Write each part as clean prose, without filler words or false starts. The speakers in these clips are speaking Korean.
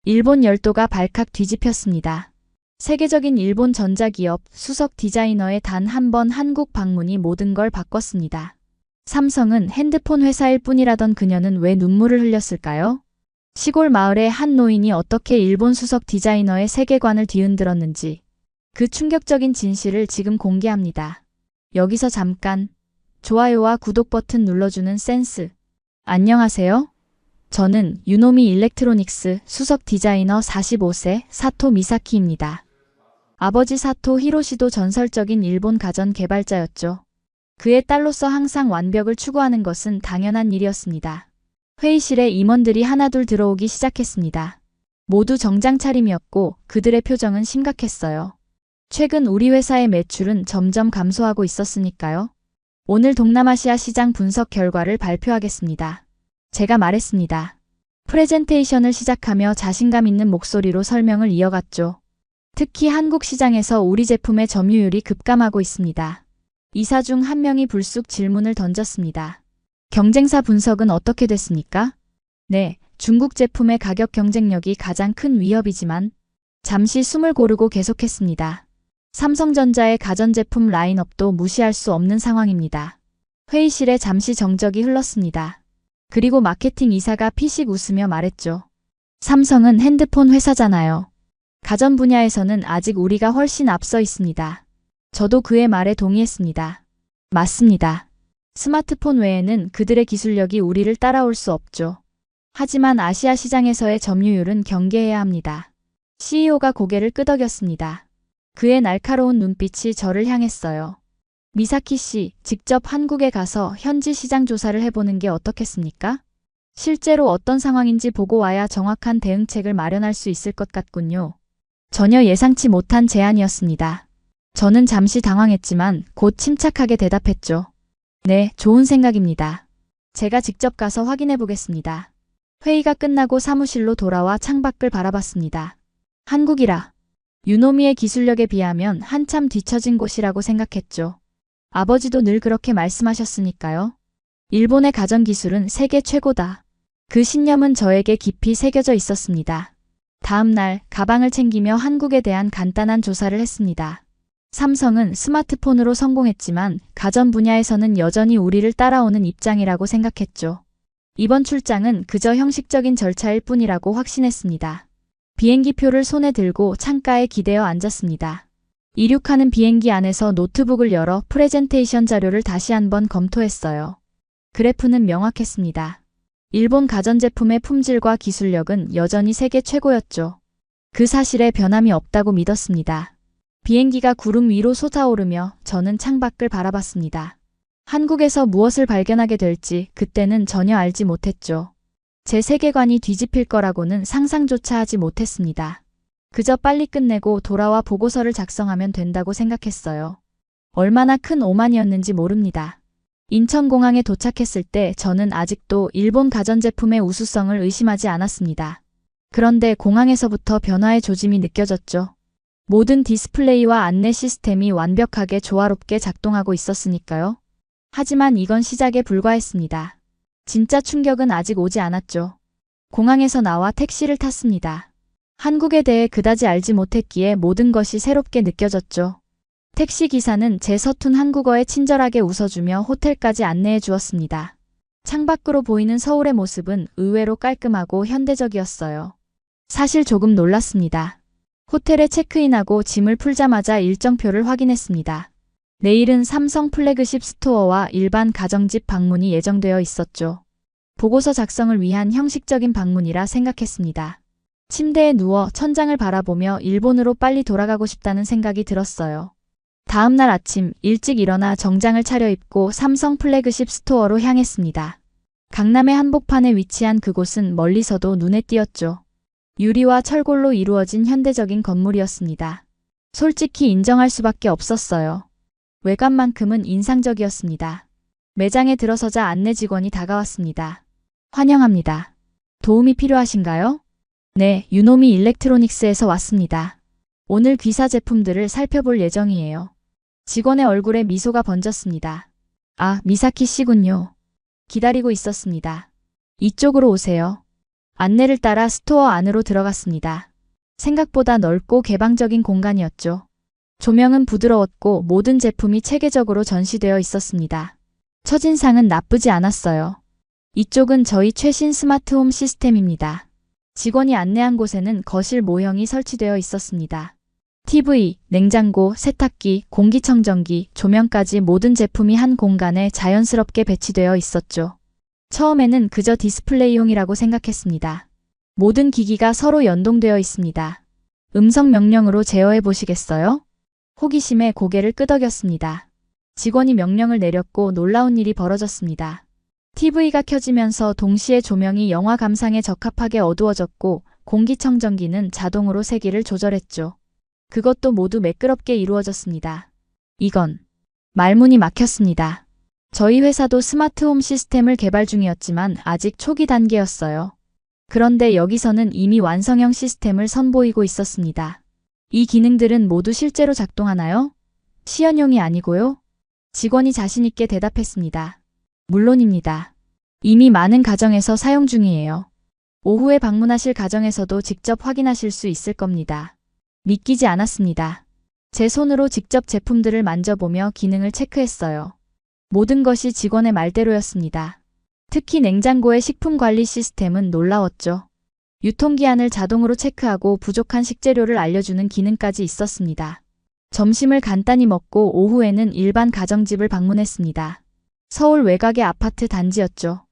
일본 열도가 발칵 뒤집혔습니다. 세계적인 일본 전자기업 수석 디자이너의 단 한 번 한국 방문이 모든 걸 바꿨습니다. 삼성은 핸드폰 회사일 뿐이라던 그녀는 왜 눈물을 흘렸을까요? 시골 마을의 한 노인이 어떻게 일본 수석 디자이너의 세계관을 뒤흔들었는지 그 충격적인 진실을 지금 공개합니다. 여기서 잠깐 좋아요와 구독 버튼 눌러주는 센스. 안녕하세요. 저는 유노미 일렉트로닉스 수석 디자이너 45세 사토 미사키입니다. 아버지 사토 히로시도 전설적인 일본 가전 개발자였죠. 그의 딸로서 항상 완벽을 추구하는 것은 당연한 일이었습니다. 회의실에 임원들이 하나둘 들어오기 시작했습니다. 모두 정장 차림이었고 그들의 표정은 심각했어요. 최근 우리 회사의 매출은 점점 감소하고 있었으니까요. 오늘 동남아시아 시장 분석 결과를 발표하겠습니다. 제가 말했습니다. 프레젠테이션을 시작하며 자신감 있는 목소리로 설명을 이어갔죠. 특히 한국 시장에서 우리 제품의 점유율이 급감하고 있습니다. 이사 중 한 명이 불쑥 질문을 던졌습니다. 경쟁사 분석은 어떻게 됐습니까? 네, 중국 제품의 가격 경쟁력이 가장 큰 위협이지만 잠시 숨을 고르고 계속했습니다. 삼성전자의 가전제품 라인업도 무시할 수 없는 상황입니다. 회의실에 잠시 정적이 흘렀습니다. 그리고 마케팅 이사가 피식 웃으며 말했죠. 삼성은 핸드폰 회사잖아요. 가전 분야에서는 아직 우리가 훨씬 앞서 있습니다. 저도 그의 말에 동의했습니다. 맞습니다. 스마트폰 외에는 그들의 기술력이 우리를 따라올 수 없죠. 하지만 아시아 시장에서의 점유율은 경계해야 합니다. CEO가 고개를 끄덕였습니다. 그의 날카로운 눈빛이 저를 향했어요. 미사키 씨, 직접 한국에 가서 현지 시장 조사를 해보는 게 어떻겠습니까? 실제로 어떤 상황인지 보고 와야 정확한 대응책을 마련할 수 있을 것 같군요. 전혀 예상치 못한 제안이었습니다. 저는 잠시 당황했지만 곧 침착하게 대답했죠. 네, 좋은 생각입니다. 제가 직접 가서 확인해 보겠습니다. 회의가 끝나고 사무실로 돌아와 창밖을 바라봤습니다. 한국이라 유노미의 기술력에 비하면 한참 뒤처진 곳이라고 생각했죠. 아버지도 늘 그렇게 말씀하셨으니까요. 일본의 가전기술은 세계 최고다. 그 신념은 저에게 깊이 새겨져 있었습니다. 다음 날 가방을 챙기며 한국에 대한 간단한 조사를 했습니다. 삼성은 스마트폰으로 성공했지만 가전 분야에서는 여전히 우리를 따라오는 입장이라고 생각했죠. 이번 출장은 그저 형식적인 절차일 뿐이라고 확신했습니다. 비행기표를 손에 들고 창가에 기대어 앉았습니다. 이륙하는 비행기 안에서 노트북을 열어 프레젠테이션 자료를 다시 한번 검토했어요. 그래프는 명확했습니다. 일본 가전제품의 품질과 기술력은 여전히 세계 최고였죠. 그 사실에 변함이 없다고 믿었습니다. 비행기가 구름 위로 솟아오르며 저는 창밖을 바라봤습니다. 한국에서 무엇을 발견하게 될지 그때는 전혀 알지 못했죠. 제 세계관이 뒤집힐 거라고는 상상조차 하지 못했습니다. 그저 빨리 끝내고 돌아와 보고서를 작성하면 된다고 생각했어요. 얼마나 큰 오만이었는지 모릅니다. 인천공항에 도착했을 때 저는 아직도 일본 가전제품의 우수성을 의심하지 않았습니다. 그런데 공항에서부터 변화의 조짐이 느껴졌죠. 모든 디스플레이와 안내 시스템이 완벽하게 조화롭게 작동하고 있었으니까요. 하지만 이건 시작에 불과했습니다. 진짜 충격은 아직 오지 않았죠. 공항에서 나와 택시를 탔습니다. 한국에 대해 그다지 알지 못했기에 모든 것이 새롭게 느껴졌죠. 택시 기사는 제 서툰 한국어에 친절하게 웃어주며 호텔까지 안내해 주었습니다. 창밖으로 보이는 서울의 모습은 의외로 깔끔하고 현대적이었어요. 사실 조금 놀랐습니다. 호텔에 체크인하고 짐을 풀자마자 일정표를 확인했습니다. 내일은 삼성 플래그십 스토어와 일반 가정집 방문이 예정되어 있었죠. 보고서 작성을 위한 형식적인 방문이라 생각했습니다. 침대에 누워 천장을 바라보며 일본으로 빨리 돌아가고 싶다는 생각이 들었어요. 다음 날 아침 일찍 일어나 정장을 차려입고 삼성 플래그십 스토어로 향했습니다. 강남의 한복판에 위치한 그곳은 멀리서도 눈에 띄었죠. 유리와 철골로 이루어진 현대적인 건물이었습니다. 솔직히 인정할 수밖에 없었어요. 외관만큼은 인상적이었습니다. 매장에 들어서자 안내 직원이 다가왔습니다. 환영합니다. 도움이 필요하신가요? 네, 유노미 일렉트로닉스에서 왔습니다. 오늘 귀사 제품들을 살펴볼 예정이에요. 직원의 얼굴에 미소가 번졌습니다. 아, 미사키 씨군요. 기다리고 있었습니다. 이쪽으로 오세요. 안내를 따라 스토어 안으로 들어갔습니다. 생각보다 넓고 개방적인 공간이었죠. 조명은 부드러웠고 모든 제품이 체계적으로 전시되어 있었습니다. 첫인상은 나쁘지 않았어요. 이쪽은 저희 최신 스마트홈 시스템입니다. 직원이 안내한 곳에는 거실 모형이 설치되어 있었습니다. TV, 냉장고, 세탁기, 공기청정기, 조명까지 모든 제품이 한 공간에 자연스럽게 배치되어 있었죠. 처음에는 그저 디스플레이용이라고 생각했습니다. 모든 기기가 서로 연동되어 있습니다. 음성 명령으로 제어해 보시겠어요? 호기심에 고개를 끄덕였습니다. 직원이 명령을 내렸고 놀라운 일이 벌어졌습니다. TV가 켜지면서 동시에 조명이 영화 감상에 적합하게 어두워졌고 공기청정기는 자동으로 세기를 조절했죠. 그것도 모두 매끄럽게 이루어졌습니다. 이건 말문이 막혔습니다. 저희 회사도 스마트홈 시스템을 개발 중이었지만 아직 초기 단계였어요. 그런데 여기서는 이미 완성형 시스템을 선보이고 있었습니다. 이 기능들은 모두 실제로 작동하나요? 시연용이 아니고요? 직원이 자신 있게 대답했습니다. 물론입니다. 이미 많은 가정에서 사용 중이에요. 오후에 방문하실 가정에서도 직접 확인하실 수 있을 겁니다. 믿기지 않았습니다. 제 손으로 직접 제품들을 만져보며 기능을 체크했어요. 모든 것이 직원의 말대로였습니다. 특히 냉장고의 식품 관리 시스템은 놀라웠죠. 유통기한을 자동으로 체크하고 부족한 식재료를 알려주는 기능까지 있었습니다. 점심을 간단히 먹고 오후에는 일반 가정집을 방문했습니다. 서울 외곽의 아파트 단지였죠.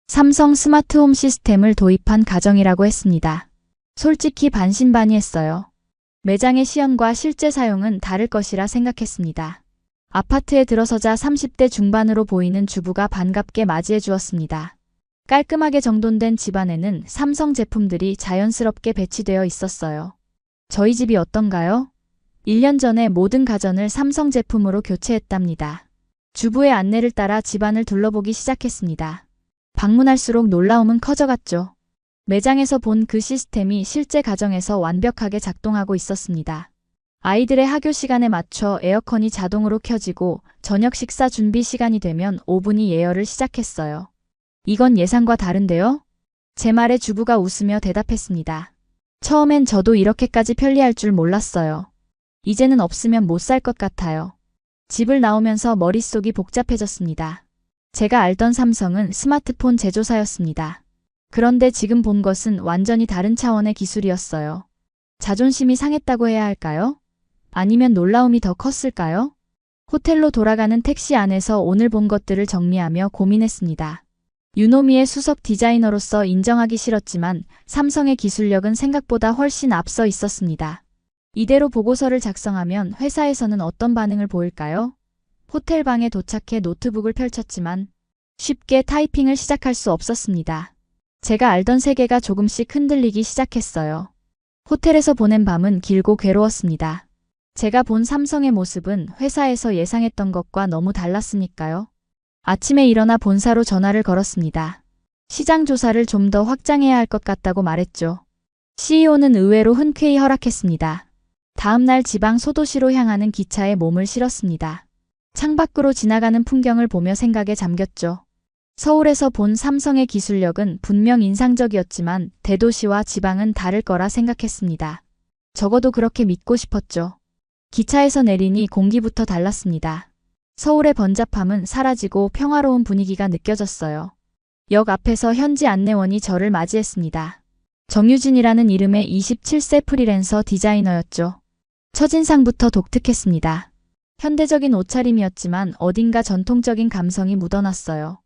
삼성 스마트홈 시스템을 도입한 가정이라고 했습니다. 솔직히 반신반의했어요. 매장의 시연과 실제 사용은 다를 것이라 생각했습니다. 아파트에 들어서자 30대 중반으로 보이는 주부가 반갑게 맞이해 주었습니다. 깔끔하게 정돈된 집안에는 삼성 제품들이 자연스럽게 배치되어 있었어요. 저희 집이 어떤가요? 1년 전에 모든 가전을 삼성 제품으로 교체했답니다. 주부의 안내를 따라 집안을 둘러보기 시작했습니다. 방문할수록 놀라움은 커져갔죠. 매장에서 본 그 시스템이 실제 가정에서 완벽하게 작동하고 있었습니다. 아이들의 학교 시간에 맞춰 에어컨이 자동으로 켜지고 저녁 식사 준비 시간이 되면 오븐이 예열을 시작했어요. 이건 예상과 다른데요? 제 말에 주부가 웃으며 대답했습니다. 처음엔 저도 이렇게까지 편리할 줄 몰랐어요. 이제는 없으면 못 살 것 같아요. 집을 나오면서 머릿속이 복잡해졌습니다. 제가 알던 삼성은 스마트폰 제조사였습니다. 그런데 지금 본 것은 완전히 다른 차원의 기술이었어요. 자존심이 상했다고 해야 할까요? 아니면 놀라움이 더 컸을까요? 호텔로 돌아가는 택시 안에서 오늘 본 것들을 정리하며 고민했습니다. 유노미의 수석 디자이너로서 인정하기 싫었지만 삼성의 기술력은 생각보다 훨씬 앞서 있었습니다. 이대로 보고서를 작성하면 회사에서는 어떤 반응을 보일까요? 호텔 방에 도착해 노트북을 펼쳤지만 쉽게 타이핑을 시작할 수 없었습니다. 제가 알던 세계가 조금씩 흔들리기 시작했어요. 호텔에서 보낸 밤은 길고 괴로웠습니다. 제가 본 삼성의 모습은 회사에서 예상했던 것과 너무 달랐으니까요. 아침에 일어나 본사로 전화를 걸었습니다. 시장 조사를 좀 더 확장해야 할 것 같다고 말했죠. CEO는 의외로 흔쾌히 허락했습니다. 다음 날 지방 소도시로 향하는 기차에 몸을 실었습니다. 창밖으로 지나가는 풍경을 보며 생각에 잠겼죠. 서울에서 본 삼성의 기술력은 분명 인상적이었지만 대도시와 지방은 다를 거라 생각했습니다. 적어도 그렇게 믿고 싶었죠. 기차에서 내리니 공기부터 달랐습니다. 서울의 번잡함은 사라지고 평화로운 분위기가 느껴졌어요. 역 앞에서 현지 안내원이 저를 맞이했습니다. 정유진이라는 이름의 27세 프리랜서 디자이너였죠. 첫인상부터 독특했습니다. 현대적인 옷차림이었지만 어딘가 전통적인 감성이 묻어났어요.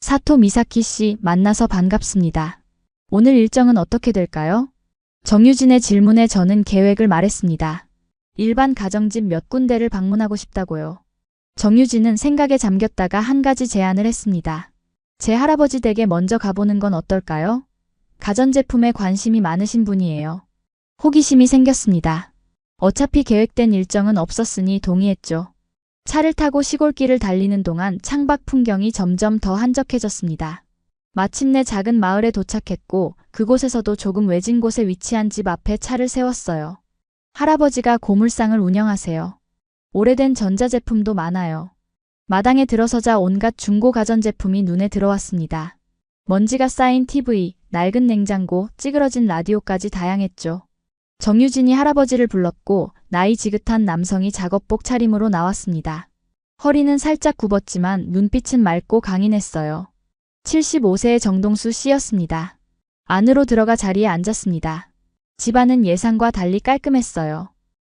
사토 미사키 씨, 만나서 반갑습니다. 오늘 일정은 어떻게 될까요? 정유진의 질문에 저는 계획을 말했습니다. 일반 가정집 몇 군데를 방문하고 싶다고요. 정유진은 생각에 잠겼다가 한 가지 제안을 했습니다. 제 할아버지 댁에 먼저 가보는 건 어떨까요? 가전제품에 관심이 많으신 분이에요. 호기심이 생겼습니다. 어차피 계획된 일정은 없었으니 동의했죠. 차를 타고 시골길을 달리는 동안 창밖 풍경이 점점 더 한적해졌습니다. 마침내 작은 마을에 도착했고 그곳에서도 조금 외진 곳에 위치한 집 앞에 차를 세웠어요. 할아버지가 고물상을 운영하세요. 오래된 전자제품도 많아요. 마당에 들어서자 온갖 중고 가전제품이 눈에 들어왔습니다. 먼지가 쌓인 TV, 낡은 냉장고, 찌그러진 라디오까지 다양했죠. 정유진이 할아버지를 불렀고 나이 지긋한 남성이 작업복 차림으로 나왔습니다. 허리는 살짝 굽었지만 눈빛은 맑고 강인했어요. 75세의 정동수 씨였습니다. 안으로 들어가 자리에 앉았습니다. 집안은 예상과 달리 깔끔했어요.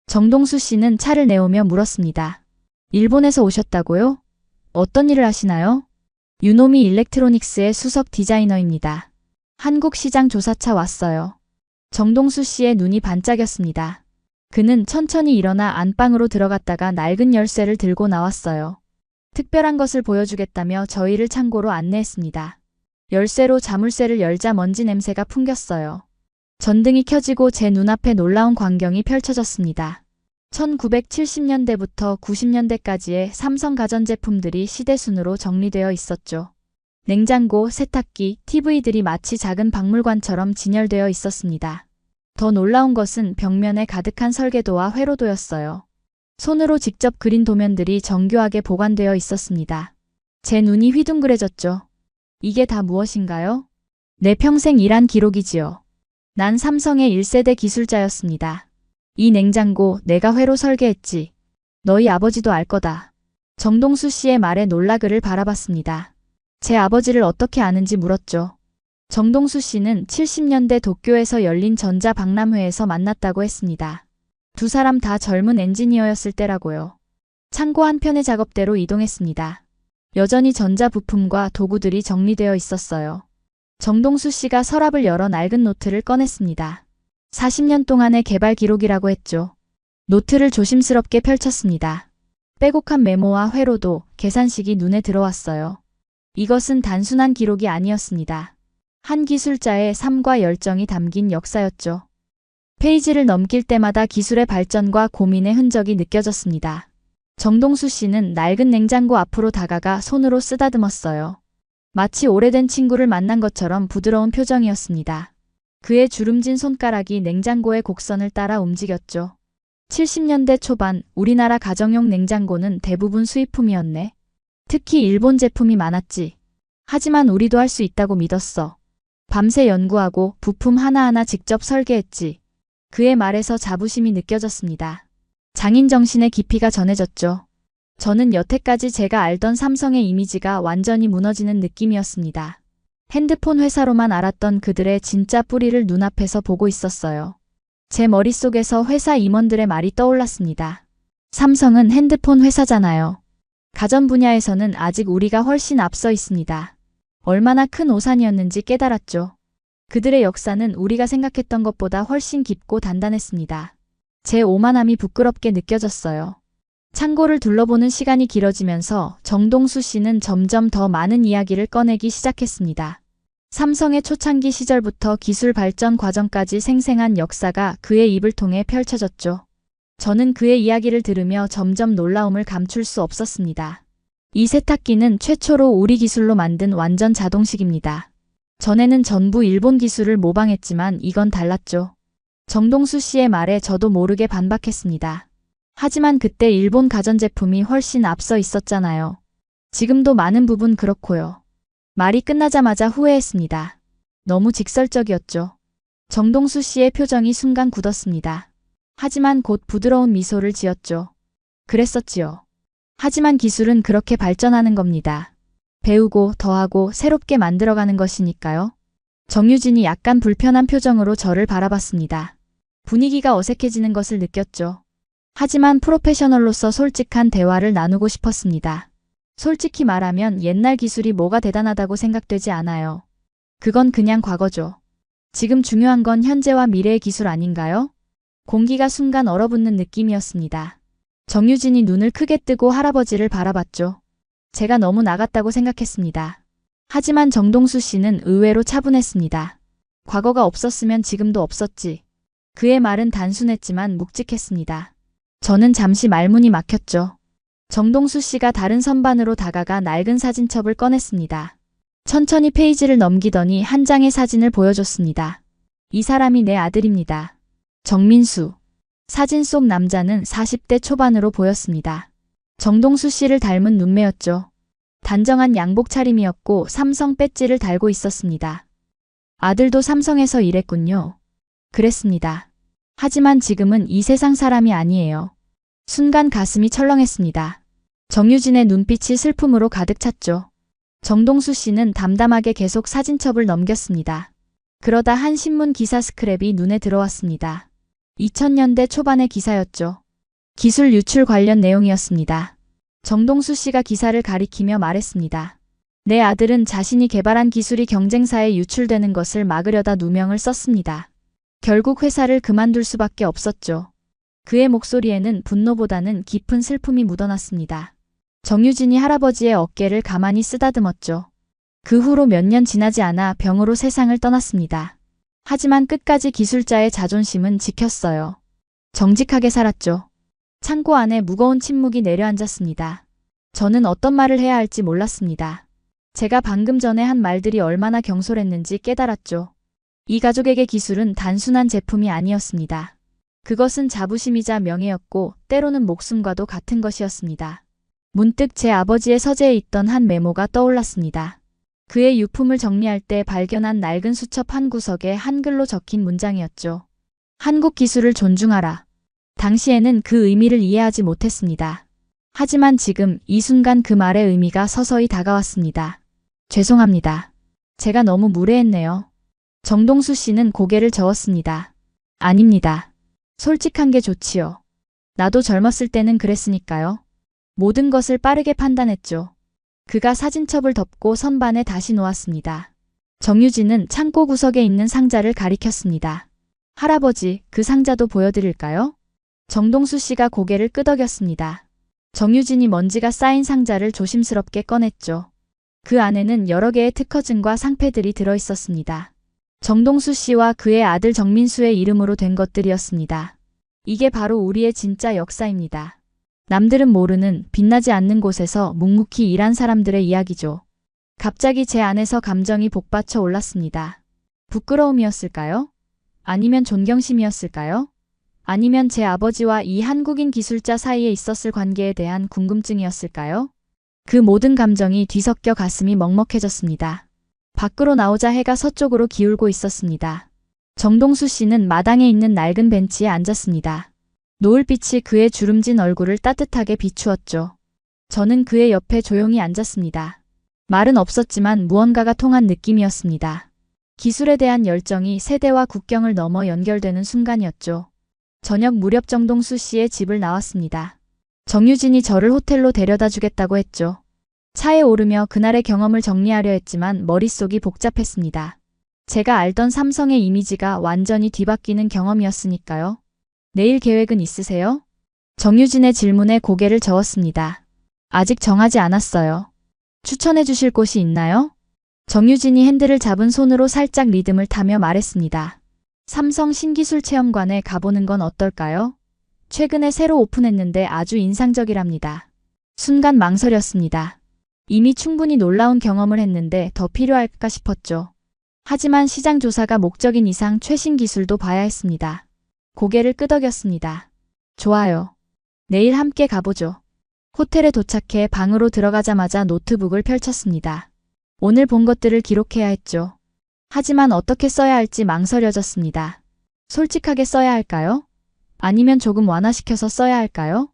정동수 씨는 차를 내오며 물었습니다. 일본에서 오셨다고요? 어떤 일을 하시나요? 유노미 일렉트로닉스의 수석 디자이너입니다. 한국 시장 조사차 왔어요. 정동수 씨의 눈이 반짝였습니다. 그는 천천히 일어나 안방으로 들어갔다가 낡은 열쇠를 들고 나왔어요. 특별한 것을 보여주겠다며 저희를 창고로 안내했습니다. 열쇠로 자물쇠를 열자 먼지 냄새가 풍겼어요. 전등이 켜지고 제 눈앞에 놀라운 광경이 펼쳐졌습니다. 1970년대부터 90년대까지의 삼성 가전제품들이 시대순으로 정리되어 있었죠. 냉장고, 세탁기, TV들이 마치 작은 박물관처럼 진열되어 있었습니다. 더 놀라운 것은 벽면에 가득한 설계도와 회로도였어요. 손으로 직접 그린 도면들이 정교하게 보관되어 있었습니다. 제 눈이 휘둥그레졌죠. 이게 다 무엇인가요? 내 평생 일한 기록이지요. 난 삼성의 1세대 기술자였습니다. 이 냉장고 내가 회로 설계했지. 너희 아버지도 알 거다. 정동수 씨의 말에 놀라 그를 바라봤습니다. 제 아버지를 어떻게 아는지 물었죠. 정동수 씨는 70년대 도쿄에서 열린 전자박람회에서 만났다고 했습니다. 두 사람 다 젊은 엔지니어였을 때라고요. 창고 한편의 작업대로 이동했습니다. 여전히 전자부품과 도구들이 정리되어 있었어요. 정동수 씨가 서랍을 열어 낡은 노트를 꺼냈습니다. 40년 동안의 개발 기록이라고 했죠. 노트를 조심스럽게 펼쳤습니다. 빼곡한 메모와 회로도, 계산식이 눈에 들어왔어요. 이것은 단순한 기록이 아니었습니다. 한 기술자의 삶과 열정이 담긴 역사였죠. 페이지를 넘길 때마다 기술의 발전과 고민의 흔적이 느껴졌습니다. 정동수 씨는 낡은 냉장고 앞으로 다가가 손으로 쓰다듬었어요. 마치 오래된 친구를 만난 것처럼 부드러운 표정이었습니다. 그의 주름진 손가락이 냉장고의 곡선을 따라 움직였죠. 70년대 초반 우리나라 가정용 냉장고는 대부분 수입품이었네. 특히 일본 제품이 많았지. 하지만 우리도 할 수 있다고 믿었어. 밤새 연구하고 부품 하나하나 직접 설계했지. 그의 말에서 자부심이 느껴졌습니다. 장인 정신의 깊이가 전해졌죠. 저는 여태까지 제가 알던 삼성의 이미지가 완전히 무너지는 느낌이었습니다. 핸드폰 회사로만 알았던 그들의 진짜 뿌리를 눈앞에서 보고 있었어요. 제 머릿속에서 회사 임원들의 말이 떠올랐습니다. 삼성은 핸드폰 회사잖아요. 가전 분야에서는 아직 우리가 훨씬 앞서 있습니다. 얼마나 큰 오산이었는지 깨달았죠. 그들의 역사는 우리가 생각했던 것보다 훨씬 깊고 단단했습니다. 제 오만함이 부끄럽게 느껴졌어요. 창고를 둘러보는 시간이 길어지면서 정동수 씨는 점점 더 많은 이야기를 꺼내기 시작했습니다. 삼성의 초창기 시절부터 기술 발전 과정까지 생생한 역사가 그의 입을 통해 펼쳐졌죠. 저는 그의 이야기를 들으며 점점 놀라움을 감출 수 없었습니다. 이 세탁기는 최초로 우리 기술로 만든 완전 자동식입니다. 전에는 전부 일본 기술을 모방했지만 이건 달랐죠. 정동수 씨의 말에 저도 모르게 반박했습니다. 하지만 그때 일본 가전제품이 훨씬 앞서 있었잖아요. 지금도 많은 부분 그렇고요. 말이 끝나자마자 후회했습니다. 너무 직설적이었죠. 정동수 씨의 표정이 순간 굳었습니다. 하지만 곧 부드러운 미소를 지었죠. 그랬었지요. 하지만 기술은 그렇게 발전하는 겁니다. 배우고 더하고 새롭게 만들어가는 것이니까요. 정유진이 약간 불편한 표정으로 저를 바라봤습니다. 분위기가 어색해지는 것을 느꼈죠. 하지만 프로페셔널로서 솔직한 대화를 나누고 싶었습니다. 솔직히 말하면 옛날 기술이 뭐가 대단하다고 생각되지 않아요. 그건 그냥 과거죠. 지금 중요한 건 현재와 미래의 기술 아닌가요? 공기가 순간 얼어붙는 느낌이었습니다. 정유진이 눈을 크게 뜨고 할아버지를 바라봤죠. 제가 너무 나갔다고 생각했습니다. 하지만 정동수 씨는 의외로 차분했습니다. 과거가 없었으면 지금도 없었지. 그의 말은 단순했지만 묵직했습니다. 저는 잠시 말문이 막혔죠. 정동수 씨가 다른 선반으로 다가가 낡은 사진첩을 꺼냈습니다. 천천히 페이지를 넘기더니 한 장의 사진을 보여줬습니다. 이 사람이 내 아들입니다. 정민수. 사진 속 남자는 40대 초반으로 보였습니다. 정동수 씨를 닮은 눈매였죠. 단정한 양복 차림이었고 삼성 배지를 달고 있었습니다. 아들도 삼성에서 일했군요. 그랬습니다. 하지만 지금은 이 세상 사람이 아니에요. 순간 가슴이 철렁했습니다. 정유진의 눈빛이 슬픔으로 가득 찼죠. 정동수 씨는 담담하게 계속 사진첩을 넘겼습니다. 그러다 한 신문 기사 스크랩이 눈에 들어왔습니다. 2000년대 초반의 기사였죠. 기술 유출 관련 내용이었습니다. 정동수 씨가 기사를 가리키며 말했습니다. 내 아들은 자신이 개발한 기술이 경쟁사에 유출되는 것을 막으려다 누명을 썼습니다. 결국 회사를 그만둘 수밖에 없었죠. 그의 목소리에는 분노보다는 깊은 슬픔이 묻어났습니다. 정유진이 할아버지의 어깨를 가만히 쓰다듬었죠. 그 후로 몇 년 지나지 않아 병으로 세상을 떠났습니다. 하지만 끝까지 기술자의 자존심은 지켰어요. 정직하게 살았죠. 창고 안에 무거운 침묵이 내려앉았습니다. 저는 어떤 말을 해야 할지 몰랐습니다. 제가 방금 전에 한 말들이 얼마나 경솔했는지 깨달았죠. 이 가족에게 기술은 단순한 제품이 아니었습니다. 그것은 자부심이자 명예였고 때로는 목숨과도 같은 것이었습니다. 문득 제 아버지의 서재에 있던 한 메모가 떠올랐습니다. 그의 유품을 정리할 때 발견한 낡은 수첩 한 구석에 한글로 적힌 문장이었죠. 한국 기술을 존중하라. 당시에는 그 의미를 이해하지 못했습니다. 하지만 지금 이 순간 그 말의 의미가 서서히 다가왔습니다. 죄송합니다. 제가 너무 무례했네요. 정동수 씨는 고개를 저었습니다. 아닙니다. 솔직한 게 좋지요. 나도 젊었을 때는 그랬으니까요. 모든 것을 빠르게 판단했죠. 그가 사진첩을 덮고 선반에 다시 놓았습니다. 정유진은 창고 구석에 있는 상자를 가리켰습니다. 할아버지, 그 상자도 보여드릴까요? 정동수 씨가 고개를 끄덕였습니다. 정유진이 먼지가 쌓인 상자를 조심스럽게 꺼냈죠. 그 안에는 여러 개의 특허증과 상패들이 들어있었습니다. 정동수 씨와 그의 아들 정민수의 이름으로 된 것들이었습니다. 이게 바로 우리의 진짜 역사입니다. 남들은 모르는 빛나지 않는 곳에서 묵묵히 일한 사람들의 이야기죠. 갑자기 제 안에서 감정이 복받쳐 올랐습니다. 부끄러움이었을까요? 아니면 존경심이었을까요? 아니면 제 아버지와 이 한국인 기술자 사이에 있었을 관계에 대한 궁금증이었을까요? 그 모든 감정이 뒤섞여 가슴이 먹먹해졌습니다. 밖으로 나오자 해가 서쪽으로 기울고 있었습니다. 정동수 씨는 마당에 있는 낡은 벤치에 앉았습니다. 노을빛이 그의 주름진 얼굴을 따뜻하게 비추었죠. 저는 그의 옆에 조용히 앉았습니다. 말은 없었지만 무언가가 통한 느낌이었습니다. 기술에 대한 열정이 세대와 국경을 넘어 연결되는 순간이었죠. 저녁 무렵 정동수 씨의 집을 나왔습니다. 정유진이 저를 호텔로 데려다 주겠다고 했죠. 차에 오르며 그날의 경험을 정리하려 했지만 머릿속이 복잡했습니다. 제가 알던 삼성의 이미지가 완전히 뒤바뀌는 경험이었으니까요. 내일 계획은 있으세요? 정유진의 질문에 고개를 저었습니다. 아직 정하지 않았어요. 추천해 주실 곳이 있나요? 정유진이 핸들을 잡은 손으로 살짝 리듬을 타며 말했습니다. 삼성 신기술 체험관에 가보는 건 어떨까요? 최근에 새로 오픈했는데 아주 인상적이랍니다. 순간 망설였습니다. 이미 충분히 놀라운 경험을 했는데 더 필요할까 싶었죠. 하지만 시장 조사가 목적인 이상 최신 기술도 봐야 했습니다. 고개를 끄덕였습니다. 좋아요. 내일 함께 가보죠. 호텔에 도착해 방으로 들어가자마자 노트북을 펼쳤습니다. 오늘 본 것들을 기록해야 했죠. 하지만 어떻게 써야 할지 망설여졌습니다. 솔직하게 써야 할까요? 아니면 조금 완화시켜서 써야 할까요?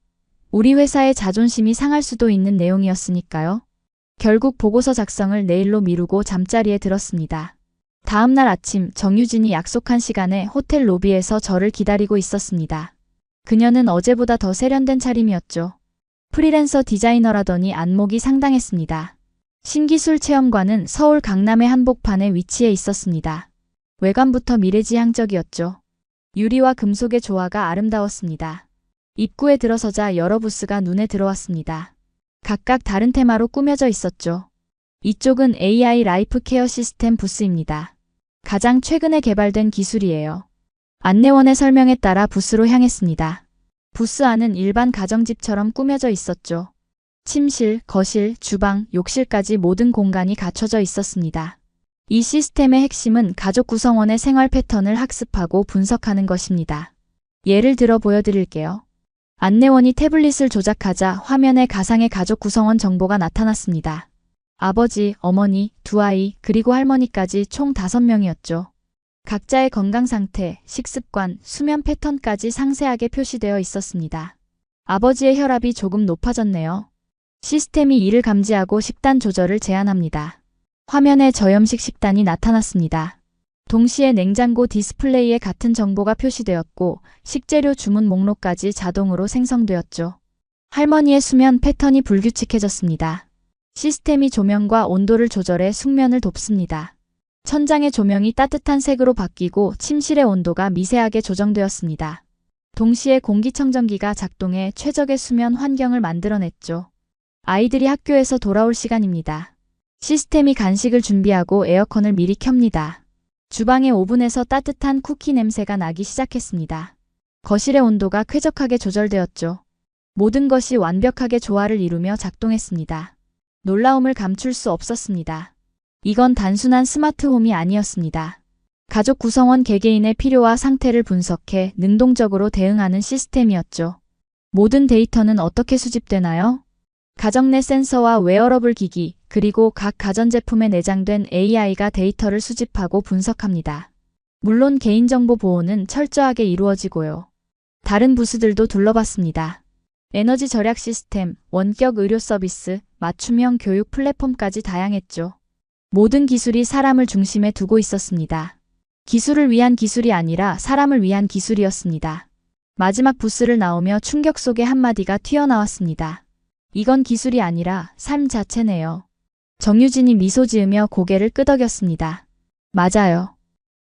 우리 회사의 자존심이 상할 수도 있는 내용이었으니까요. 결국 보고서 작성을 내일로 미루고 잠자리에 들었습니다. 다음 날 아침 정유진이 약속한 시간에 호텔 로비에서 저를 기다리고 있었습니다. 그녀는 어제보다 더 세련된 차림이었죠. 프리랜서 디자이너라더니 안목이 상당했습니다. 신기술 체험관은 서울 강남의 한복판에 위치해 있었습니다. 외관부터 미래지향적이었죠. 유리와 금속의 조화가 아름다웠습니다. 입구에 들어서자 여러 부스가 눈에 들어왔습니다. 각각 다른 테마로 꾸며져 있었죠. 이쪽은 AI 라이프 케어 시스템 부스입니다. 가장 최근에 개발된 기술이에요. 안내원의 설명에 따라 부스로 향했습니다. 부스 안은 일반 가정집처럼 꾸며져 있었죠. 침실, 거실, 주방, 욕실까지 모든 공간이 갖춰져 있었습니다. 이 시스템의 핵심은 가족 구성원의 생활 패턴을 학습하고 분석하는 것입니다. 예를 들어 보여드릴게요. 안내원이 태블릿을 조작하자 화면에 가상의 가족 구성원 정보가 나타났습니다. 아버지, 어머니, 두 아이, 그리고 할머니까지 총 5명이었죠. 각자의 건강 상태, 식습관, 수면 패턴까지 상세하게 표시되어 있었습니다. 아버지의 혈압이 조금 높아졌네요. 시스템이 이를 감지하고 식단 조절을 제안합니다. 화면에 저염식 식단이 나타났습니다. 동시에 냉장고 디스플레이에 같은 정보가 표시되었고 식재료 주문 목록까지 자동으로 생성되었죠. 할머니의 수면 패턴이 불규칙해졌습니다. 시스템이 조명과 온도를 조절해 숙면을 돕습니다. 천장의 조명이 따뜻한 색으로 바뀌고 침실의 온도가 미세하게 조정되었습니다. 동시에 공기청정기가 작동해 최적의 수면 환경을 만들어냈죠. 아이들이 학교에서 돌아올 시간입니다. 시스템이 간식을 준비하고 에어컨을 미리 켭니다. 주방의 오븐에서 따뜻한 쿠키 냄새가 나기 시작했습니다. 거실의 온도가 쾌적하게 조절되었죠. 모든 것이 완벽하게 조화를 이루며 작동했습니다. 놀라움을 감출 수 없었습니다. 이건 단순한 스마트홈이 아니었습니다. 가족 구성원 개개인의 필요와 상태를 분석해 능동적으로 대응하는 시스템이었죠. 모든 데이터는 어떻게 수집되나요? 가정 내 센서와 웨어러블 기기, 그리고 각 가전제품에 내장된 AI가 데이터를 수집하고 분석합니다. 물론 개인정보 보호는 철저하게 이루어지고요. 다른 부스들도 둘러봤습니다. 에너지 절약 시스템, 원격 의료 서비스, 맞춤형 교육 플랫폼까지 다양했죠. 모든 기술이 사람을 중심에 두고 있었습니다. 기술을 위한 기술이 아니라 사람을 위한 기술이었습니다. 마지막 부스를 나오며 충격 속의 한마디가 튀어나왔습니다. 이건 기술이 아니라 삶 자체네요. 정유진이 미소 지으며 고개를 끄덕였습니다. 맞아요.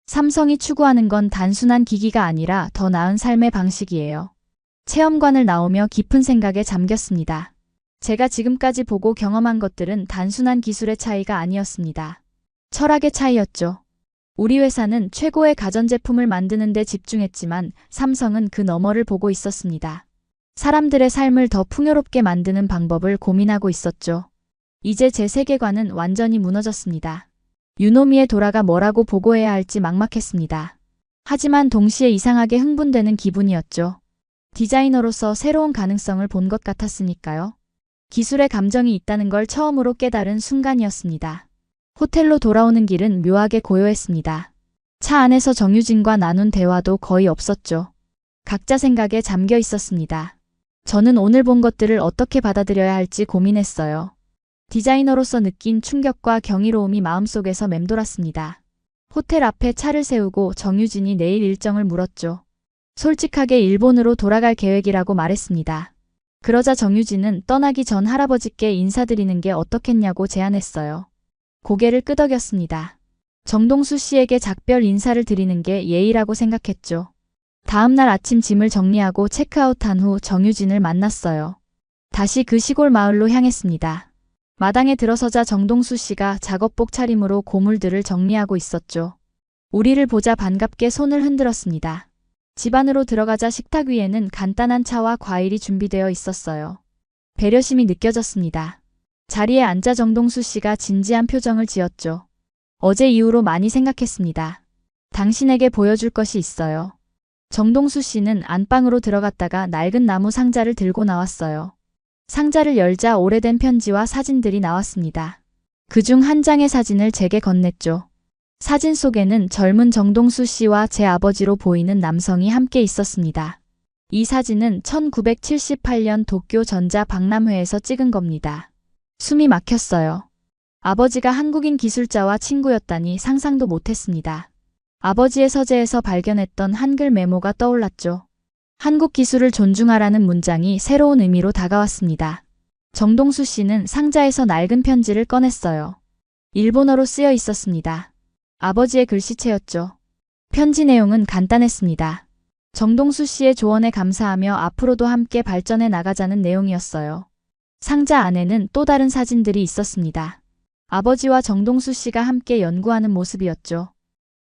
삼성이 추구하는 건 단순한 기기가 아니라 더 나은 삶의 방식이에요. 체험관을 나오며 깊은 생각에 잠겼습니다. 제가 지금까지 보고 경험한 것들은 단순한 기술의 차이가 아니었습니다. 철학의 차이였죠. 우리 회사는 최고의 가전제품을 만드는 데 집중했지만 삼성은 그 너머를 보고 있었습니다. 사람들의 삶을 더 풍요롭게 만드는 방법을 고민하고 있었죠. 이제 제 세계관은 완전히 무너졌습니다. 유노미에 돌아가 뭐라고 보고해야 할지 막막했습니다. 하지만 동시에 이상하게 흥분되는 기분이었죠. 디자이너로서 새로운 가능성을 본 것 같았으니까요. 기술에 감정이 있다는 걸 처음으로 깨달은 순간이었습니다. 호텔로 돌아오는 길은 묘하게 고요했습니다. 차 안에서 정유진과 나눈 대화도 거의 없었죠. 각자 생각에 잠겨 있었습니다. 저는 오늘 본 것들을 어떻게 받아들여야 할지 고민했어요. 디자이너로서 느낀 충격과 경이로움이 마음속에서 맴돌았습니다. 호텔 앞에 차를 세우고 정유진이 내일 일정을 물었죠. 솔직하게 일본으로 돌아갈 계획이라고 말했습니다. 그러자 정유진은 떠나기 전 할아버지께 인사드리는 게 어떻겠냐고 제안했어요. 고개를 끄덕였습니다. 정동수 씨에게 작별 인사를 드리는 게 예의라고 생각했죠. 다음 날 아침 짐을 정리하고 체크아웃한 후 정유진을 만났어요. 다시 그 시골 마을로 향했습니다. 마당에 들어서자 정동수 씨가 작업복 차림으로 고물들을 정리하고 있었죠. 우리를 보자 반갑게 손을 흔들었습니다. 집 안으로 들어가자 식탁 위에는 간단한 차와 과일이 준비되어 있었어요. 배려심이 느껴졌습니다. 자리에 앉아 정동수 씨가 진지한 표정을 지었죠. 어제 이후로 많이 생각했습니다. 당신에게 보여줄 것이 있어요. 정동수 씨는 안방으로 들어갔다가 낡은 나무 상자를 들고 나왔어요. 상자를 열자 오래된 편지와 사진들이 나왔습니다. 그중 한 장의 사진을 제게 건넸죠. 사진 속에는 젊은 정동수 씨와 제 아버지로 보이는 남성이 함께 있었습니다. 이 사진은 1978년 도쿄 전자 박람회에서 찍은 겁니다. 숨이 막혔어요. 아버지가 한국인 기술자와 친구였다니 상상도 못했습니다. 아버지의 서재에서 발견했던 한글 메모가 떠올랐죠. 한국 기술을 존중하라는 문장이 새로운 의미로 다가왔습니다. 정동수 씨는 상자에서 낡은 편지를 꺼냈어요. 일본어로 쓰여 있었습니다. 아버지의 글씨체였죠. 편지 내용은 간단했습니다. 정동수 씨의 조언에 감사하며 앞으로도 함께 발전해 나가자는 내용이었어요. 상자 안에는 또 다른 사진들이 있었습니다. 아버지와 정동수 씨가 함께 연구하는 모습이었죠.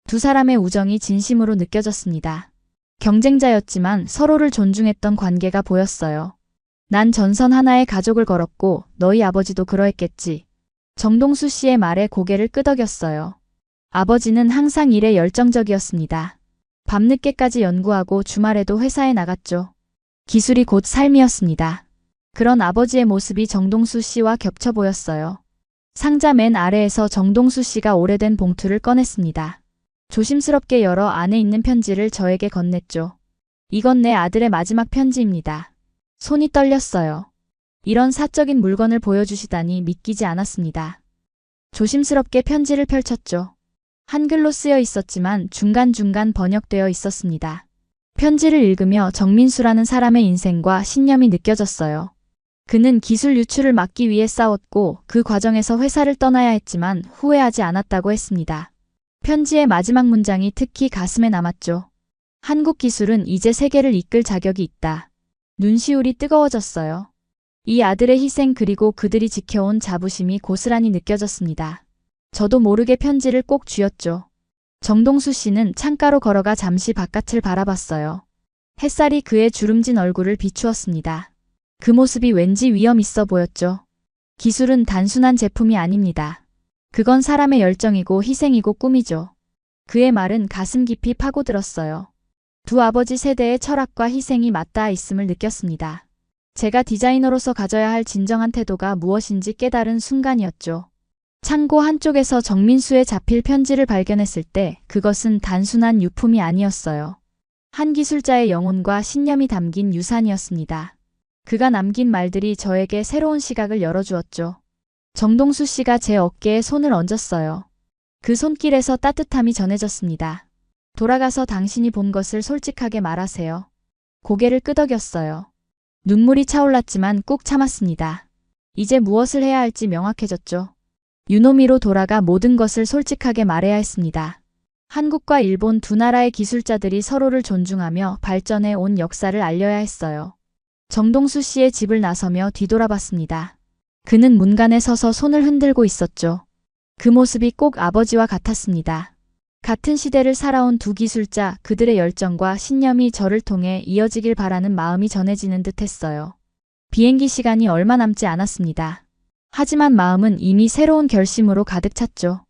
두 사람의 우정이 진심으로 느껴졌습니다. 경쟁자였지만 서로를 존중했던 관계가 보였어요. 난 전선 하나에 가족을 걸었고 너희 아버지도 그러했겠지. 정동수 씨의 말에 고개를 끄덕였어요. 아버지는 항상 일에 열정적이었습니다. 밤늦게까지 연구하고 주말에도 회사에 나갔죠. 기술이 곧 삶이었습니다. 그런 아버지의 모습이 정동수 씨와 겹쳐 보였어요. 상자 맨 아래에서 정동수 씨가 오래된 봉투를 꺼냈습니다. 조심스럽게 열어 안에 있는 편지를 저에게 건넸죠. 이건 내 아들의 마지막 편지입니다. 손이 떨렸어요. 이런 사적인 물건을 보여주시다니 믿기지 않았습니다. 조심스럽게 편지를 펼쳤죠. 한글로 쓰여 있었지만 중간중간 번역되어 있었습니다. 편지를 읽으며 정민수라는 사람의 인생과 신념이 느껴졌어요. 그는 기술 유출을 막기 위해 싸웠고 그 과정에서 회사를 떠나야 했지만 후회하지 않았다고 했습니다. 편지의 마지막 문장이 특히 가슴에 남았죠. 한국 기술은 이제 세계를 이끌 자격이 있다. 눈시울이 뜨거워졌어요. 이 아들의 희생 그리고 그들이 지켜온 자부심이 고스란히 느껴졌습니다. 저도 모르게 편지를 꼭 쥐었죠. 정동수 씨는 창가로 걸어가 잠시 바깥을 바라봤어요. 햇살이 그의 주름진 얼굴을 비추었습니다. 그 모습이 왠지 위험 있어 보였죠. 기술은 단순한 제품이 아닙니다. 그건 사람의 열정이고 희생이고 꿈이죠. 그의 말은 가슴 깊이 파고들었어요. 두 아버지 세대의 철학과 희생이 맞닿아 있음을 느꼈습니다. 제가 디자이너로서 가져야 할 진정한 태도가 무엇인지 깨달은 순간이었죠. 창고 한쪽에서 정민수의 자필 편지를 발견했을 때 그것은 단순한 유품이 아니었어요. 한 기술자의 영혼과 신념이 담긴 유산이었습니다. 그가 남긴 말들이 저에게 새로운 시각을 열어주었죠. 정동수 씨가 제 어깨에 손을 얹었어요. 그 손길에서 따뜻함이 전해졌습니다. 돌아가서 당신이 본 것을 솔직하게 말하세요. 고개를 끄덕였어요. 눈물이 차올랐지만 꾹 참았습니다. 이제 무엇을 해야 할지 명확해졌죠. 유노미로 돌아가 모든 것을 솔직하게 말해야 했습니다. 한국과 일본 두 나라의 기술자들이 서로를 존중하며 발전해 온 역사를 알려야 했어요. 정동수 씨의 집을 나서며 뒤돌아봤습니다. 그는 문간에 서서 손을 흔들고 있었죠. 그 모습이 꼭 아버지와 같았습니다. 같은 시대를 살아온 두 기술자, 그들의 열정과 신념이 저를 통해 이어지길 바라는 마음이 전해지는 듯 했어요. 비행기 시간이 얼마 남지 않았습니다. 하지만 마음은 이미 새로운 결심으로 가득 찼죠.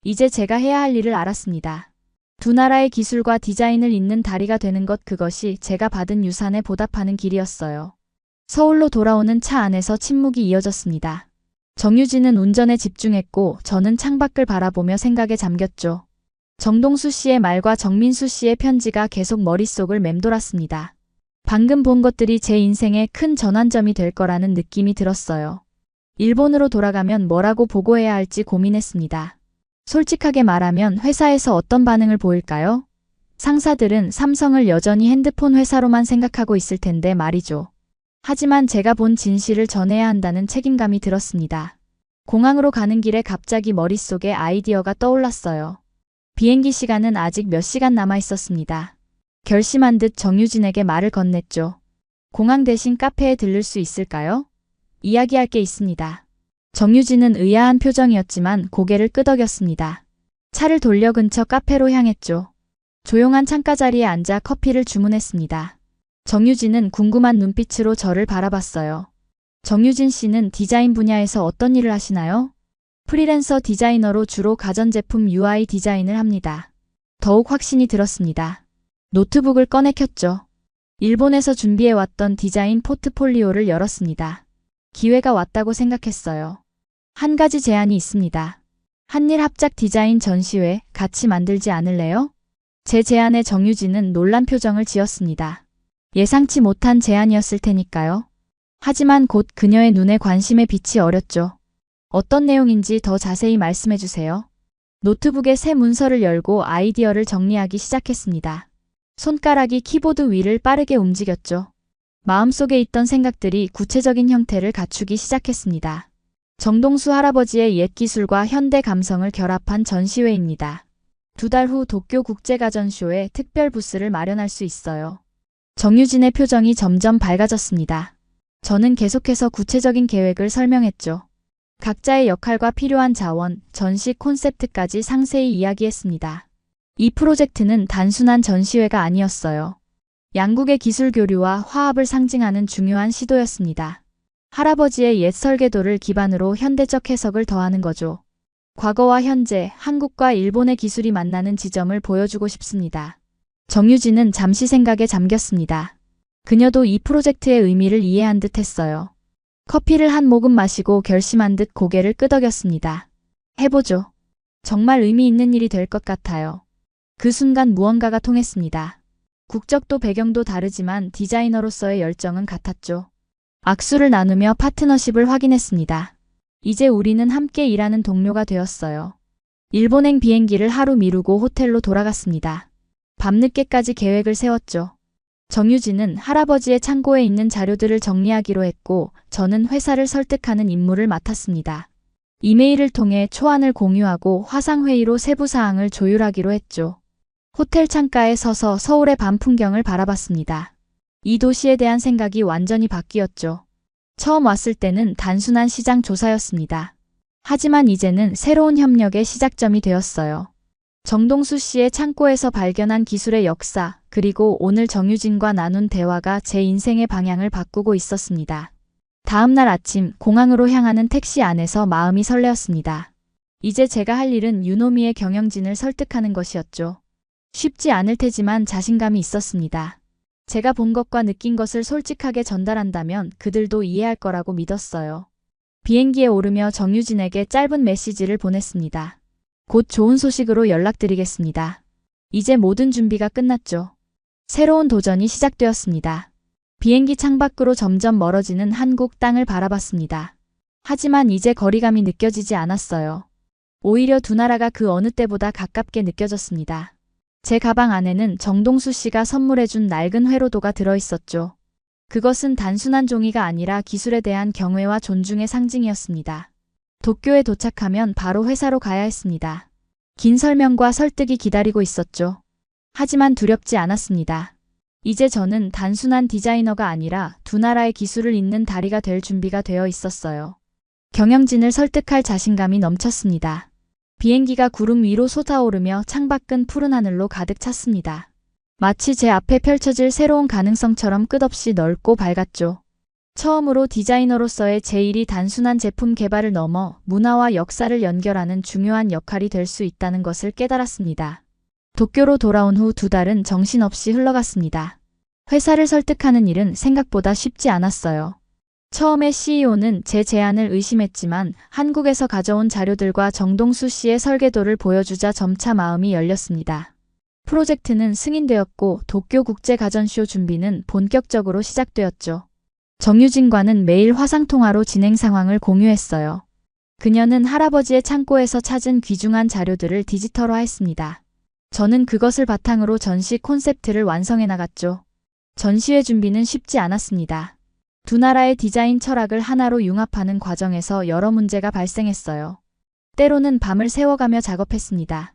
이제 제가 해야 할 일을 알았습니다. 두 나라의 기술과 디자인을 잇는 다리가 되는 것, 그것이 제가 받은 유산에 보답하는 길이었어요. 서울로 돌아오는 차 안에서 침묵이 이어졌습니다. 정유진은 운전에 집중했고 저는 창밖을 바라보며 생각에 잠겼죠. 정동수 씨의 말과 정민수 씨의 편지가 계속 머릿속을 맴돌았습니다. 방금 본 것들이 제 인생의 큰 전환점이 될 거라는 느낌이 들었어요. 일본으로 돌아가면 뭐라고 보고해야 할지 고민했습니다. 솔직하게 말하면 회사에서 어떤 반응을 보일까요? 상사들은 삼성을 여전히 핸드폰 회사로만 생각하고 있을 텐데 말이죠. 하지만 제가 본 진실을 전해야 한다는 책임감이 들었습니다. 공항으로 가는 길에 갑자기 머릿속에 아이디어가 떠올랐어요. 비행기 시간은 아직 몇 시간 남아 있었습니다. 결심한 듯 정유진에게 말을 건넸죠. 공항 대신 카페에 들를 수 있을까요? 이야기할 게 있습니다. 정유진은 의아한 표정이었지만 고개를 끄덕였습니다. 차를 돌려 근처 카페로 향했죠. 조용한 창가 자리에 앉아 커피를 주문했습니다. 정유진은 궁금한 눈빛으로 저를 바라봤어요. 정유진 씨는 디자인 분야에서 어떤 일을 하시나요? 프리랜서 디자이너로 주로 가전제품 UI 디자인을 합니다. 더욱 확신이 들었습니다. 노트북을 꺼내 켰죠. 일본에서 준비해왔던 디자인 포트폴리오를 열었습니다. 기회가 왔다고 생각했어요. 한 가지 제안이 있습니다. 한일 합작 디자인 전시회 같이 만들지 않을래요? 제 제안에 정유진은 놀란 표정을 지었습니다. 예상치 못한 제안이었을 테니까요. 하지만 곧 그녀의 눈에 관심의 빛이 어렸죠. 어떤 내용인지 더 자세히 말씀해 주세요. 노트북의 새 문서를 열고 아이디어를 정리하기 시작했습니다. 손가락이 키보드 위를 빠르게 움직였죠. 마음속에 있던 생각들이 구체적인 형태를 갖추기 시작했습니다. 정동수 할아버지의 옛 기술과 현대 감성을 결합한 전시회입니다. 2달 후 도쿄 국제가전쇼에 특별 부스를 마련할 수 있어요. 정유진의 표정이 점점 밝아졌습니다. 저는 계속해서 구체적인 계획을 설명했죠. 각자의 역할과 필요한 자원, 전시 콘셉트까지 상세히 이야기했습니다. 이 프로젝트는 단순한 전시회가 아니었어요. 양국의 기술 교류와 화합을 상징하는 중요한 시도였습니다. 할아버지의 옛 설계도를 기반으로 현대적 해석을 더하는 거죠. 과거와 현재, 한국과 일본의 기술이 만나는 지점을 보여주고 싶습니다. 정유진은 잠시 생각에 잠겼습니다. 그녀도 이 프로젝트의 의미를 이해한 듯 했어요. 커피를 한 모금 마시고 결심한 듯 고개를 끄덕였습니다. 해보죠. 정말 의미 있는 일이 될 것 같아요. 그 순간 무언가가 통했습니다. 국적도 배경도 다르지만 디자이너로서의 열정은 같았죠. 악수를 나누며 파트너십을 확인했습니다. 이제 우리는 함께 일하는 동료가 되었어요. 일본행 비행기를 하루 미루고 호텔로 돌아갔습니다. 밤늦게까지 계획을 세웠죠. 정유진은 할아버지의 창고에 있는 자료들을 정리하기로 했고 저는 회사를 설득하는 임무를 맡았습니다. 이메일을 통해 초안을 공유하고 화상회의로 세부 사항을 조율하기로 했죠. 호텔 창가에 서서 서울의 밤 풍경을 바라봤습니다. 이 도시에 대한 생각이 완전히 바뀌었죠. 처음 왔을 때는 단순한 시장 조사였습니다. 하지만 이제는 새로운 협력의 시작점이 되었어요. 정동수 씨의 창고에서 발견한 기술의 역사, 그리고 오늘 정유진과 나눈 대화가 제 인생의 방향을 바꾸고 있었습니다. 다음 날 아침 공항으로 향하는 택시 안에서 마음이 설레었습니다. 이제 제가 할 일은 유노미의 경영진을 설득하는 것이었죠. 쉽지 않을 테지만 자신감이 있었습니다. 제가 본 것과 느낀 것을 솔직하게 전달한다면 그들도 이해할 거라고 믿었어요. 비행기에 오르며 정유진에게 짧은 메시지를 보냈습니다. 곧 좋은 소식으로 연락드리겠습니다. 이제 모든 준비가 끝났죠. 새로운 도전이 시작되었습니다. 비행기 창밖으로 점점 멀어지는 한국 땅을 바라봤습니다. 하지만 이제 거리감이 느껴지지 않았어요. 오히려 두 나라가 그 어느 때보다 가깝게 느껴졌습니다. 제 가방 안에는 정동수 씨가 선물해준 낡은 회로도가 들어있었죠. 그것은 단순한 종이가 아니라 기술에 대한 경외와 존중의 상징이었습니다. 도쿄에 도착하면 바로 회사로 가야 했습니다. 긴 설명과 설득이 기다리고 있었죠. 하지만 두렵지 않았습니다. 이제 저는 단순한 디자이너가 아니라 두 나라의 기술을 잇는 다리가 될 준비가 되어 있었어요. 경영진을 설득할 자신감이 넘쳤습니다. 비행기가 구름 위로 솟아오르며 창밖은 푸른 하늘로 가득 찼습니다. 마치 제 앞에 펼쳐질 새로운 가능성처럼 끝없이 넓고 밝았죠. 처음으로 디자이너로서의 제 일이 단순한 제품 개발을 넘어 문화와 역사를 연결하는 중요한 역할이 될 수 있다는 것을 깨달았습니다. 도쿄로 돌아온 후 두 달은 정신없이 흘러갔습니다. 회사를 설득하는 일은 생각보다 쉽지 않았어요. 처음에 CEO는 제 제안을 의심했지만 한국에서 가져온 자료들과 정동수 씨의 설계도를 보여주자 점차 마음이 열렸습니다. 프로젝트는 승인되었고 도쿄 국제가전쇼 준비는 본격적으로 시작되었죠. 정유진과는 매일 화상통화로 진행 상황을 공유했어요. 그녀는 할아버지의 창고에서 찾은 귀중한 자료들을 디지털화했습니다. 저는 그것을 바탕으로 전시 콘셉트를 완성해 나갔죠. 전시회 준비는 쉽지 않았습니다. 두 나라의 디자인 철학을 하나로 융합하는 과정에서 여러 문제가 발생했어요. 때로는 밤을 새워가며 작업했습니다.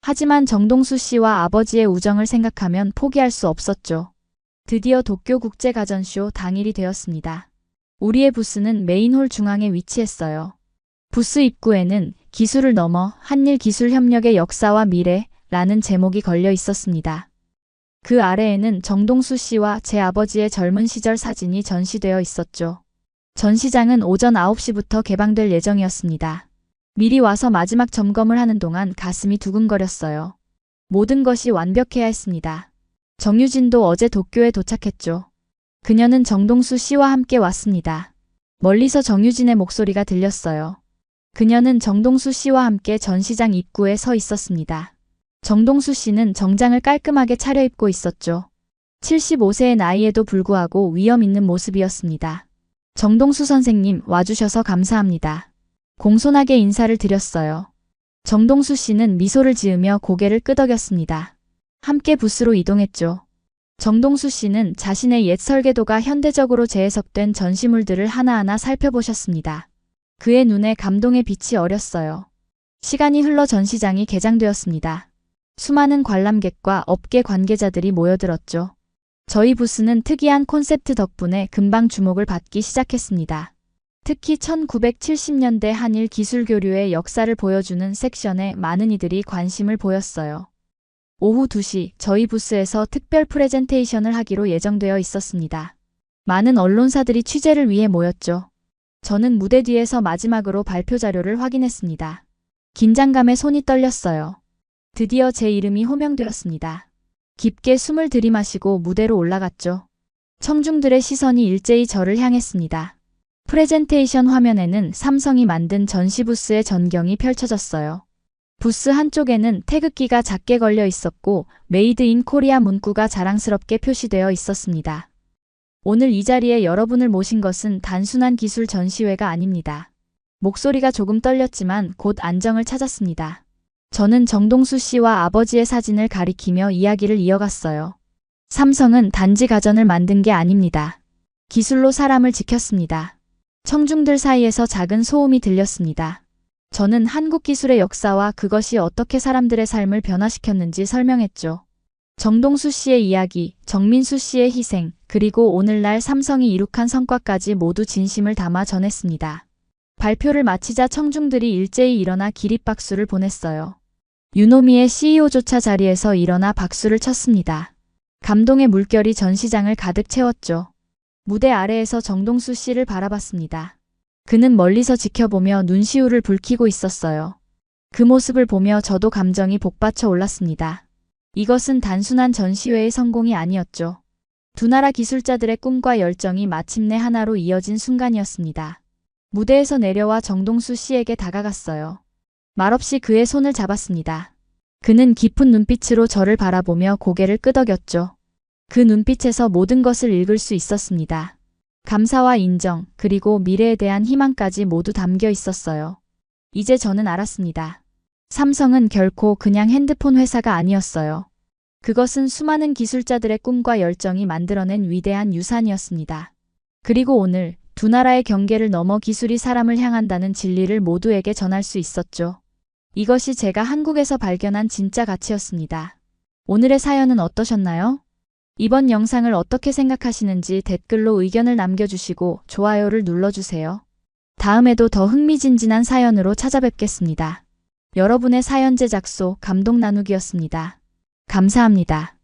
하지만 정동수 씨와 아버지의 우정을 생각하면 포기할 수 없었죠. 드디어 도쿄 국제가전쇼 당일이 되었습니다. 우리의 부스는 메인홀 중앙에 위치했어요. 부스 입구에는 기술을 넘어 한일 기술 협력의 역사와 미래라는 제목이 걸려 있었습니다. 그 아래에는 정동수 씨와 제 아버지의 젊은 시절 사진이 전시되어 있었죠. 전시장은 오전 9시부터 개방될 예정이었습니다. 미리 와서 마지막 점검을 하는 동안 가슴이 두근거렸어요. 모든 것이 완벽해야 했습니다. 정유진도 어제 도쿄에 도착했죠. 그녀는 정동수 씨와 함께 왔습니다. 멀리서 정유진의 목소리가 들렸어요. 그녀는 정동수 씨와 함께 전시장 입구에 서 있었습니다. 정동수 씨는 정장을 깔끔하게 차려입고 있었죠. 75세의 나이에도 불구하고 위험 있는 모습이었습니다. 정동수 선생님, 와주셔서 감사합니다. 공손하게 인사를 드렸어요. 정동수 씨는 미소를 지으며 고개를 끄덕였습니다. 함께 부스로 이동했죠. 정동수 씨는 자신의 옛 설계도가 현대적으로 재해석된 전시물들을 하나하나 살펴보셨습니다. 그의 눈에 감동의 빛이 어렸어요. 시간이 흘러 전시장이 개장되었습니다. 수많은 관람객과 업계 관계자들이 모여들었죠. 저희 부스는 특이한 콘셉트 덕분에 금방 주목을 받기 시작했습니다. 특히 1970년대 한일 기술 교류의 역사를 보여주는 섹션에 많은 이들이 관심을 보였어요. 오후 2시 저희 부스에서 특별 프레젠테이션을 하기로 예정되어 있었습니다. 많은 언론사들이 취재를 위해 모였죠. 저는 무대 뒤에서 마지막으로 발표 자료를 확인했습니다. 긴장감에 손이 떨렸어요. 드디어 제 이름이 호명되었습니다. 깊게 숨을 들이마시고 무대로 올라갔죠. 청중들의 시선이 일제히 저를 향했습니다. 프레젠테이션 화면에는 삼성이 만든 전시 부스의 전경이 펼쳐졌어요. 부스 한쪽에는 태극기가 작게 걸려 있었고 메이드 인 코리아 문구가 자랑스럽게 표시되어 있었습니다. 오늘 이 자리에 여러분을 모신 것은 단순한 기술 전시회가 아닙니다. 목소리가 조금 떨렸지만 곧 안정을 찾았습니다. 저는 정동수 씨와 아버지의 사진을 가리키며 이야기를 이어갔어요. 삼성은 단지 가전을 만든 게 아닙니다. 기술로 사람을 지켰습니다. 청중들 사이에서 작은 소음이 들렸습니다. 저는 한국 기술의 역사와 그것이 어떻게 사람들의 삶을 변화시켰는지 설명했죠. 정동수 씨의 이야기, 정민수 씨의 희생, 그리고 오늘날 삼성이 이룩한 성과까지 모두 진심을 담아 전했습니다. 발표를 마치자 청중들이 일제히 일어나 기립박수를 보냈어요. 유노미의 CEO조차 자리에서 일어나 박수를 쳤습니다. 감동의 물결이 전시장을 가득 채웠죠. 무대 아래에서 정동수 씨를 바라봤습니다. 그는 멀리서 지켜보며 눈시울을 붉히고 있었어요. 그 모습을 보며 저도 감정이 복받쳐 올랐습니다. 이것은 단순한 전시회의 성공이 아니었죠. 두 나라 기술자들의 꿈과 열정이 마침내 하나로 이어진 순간이었습니다. 무대에서 내려와 정동수 씨에게 다가갔어요. 말없이 그의 손을 잡았습니다. 그는 깊은 눈빛으로 저를 바라보며 고개를 끄덕였죠. 그 눈빛에서 모든 것을 읽을 수 있었습니다. 감사와 인정, 그리고 미래에 대한 희망까지 모두 담겨 있었어요. 이제 저는 알았습니다. 삼성은 결코 그냥 핸드폰 회사가 아니었어요. 그것은 수많은 기술자들의 꿈과 열정이 만들어낸 위대한 유산이었습니다. 그리고 오늘 두 나라의 경계를 넘어 기술이 사람을 향한다는 진리를 모두에게 전할 수 있었죠. 이것이 제가 한국에서 발견한 진짜 가치였습니다. 오늘의 사연은 어떠셨나요? 이번 영상을 어떻게 생각하시는지 댓글로 의견을 남겨주시고 좋아요를 눌러주세요. 다음에도 더 흥미진진한 사연으로 찾아뵙겠습니다. 여러분의 사연 제작소 감동 나누기였습니다. 감사합니다.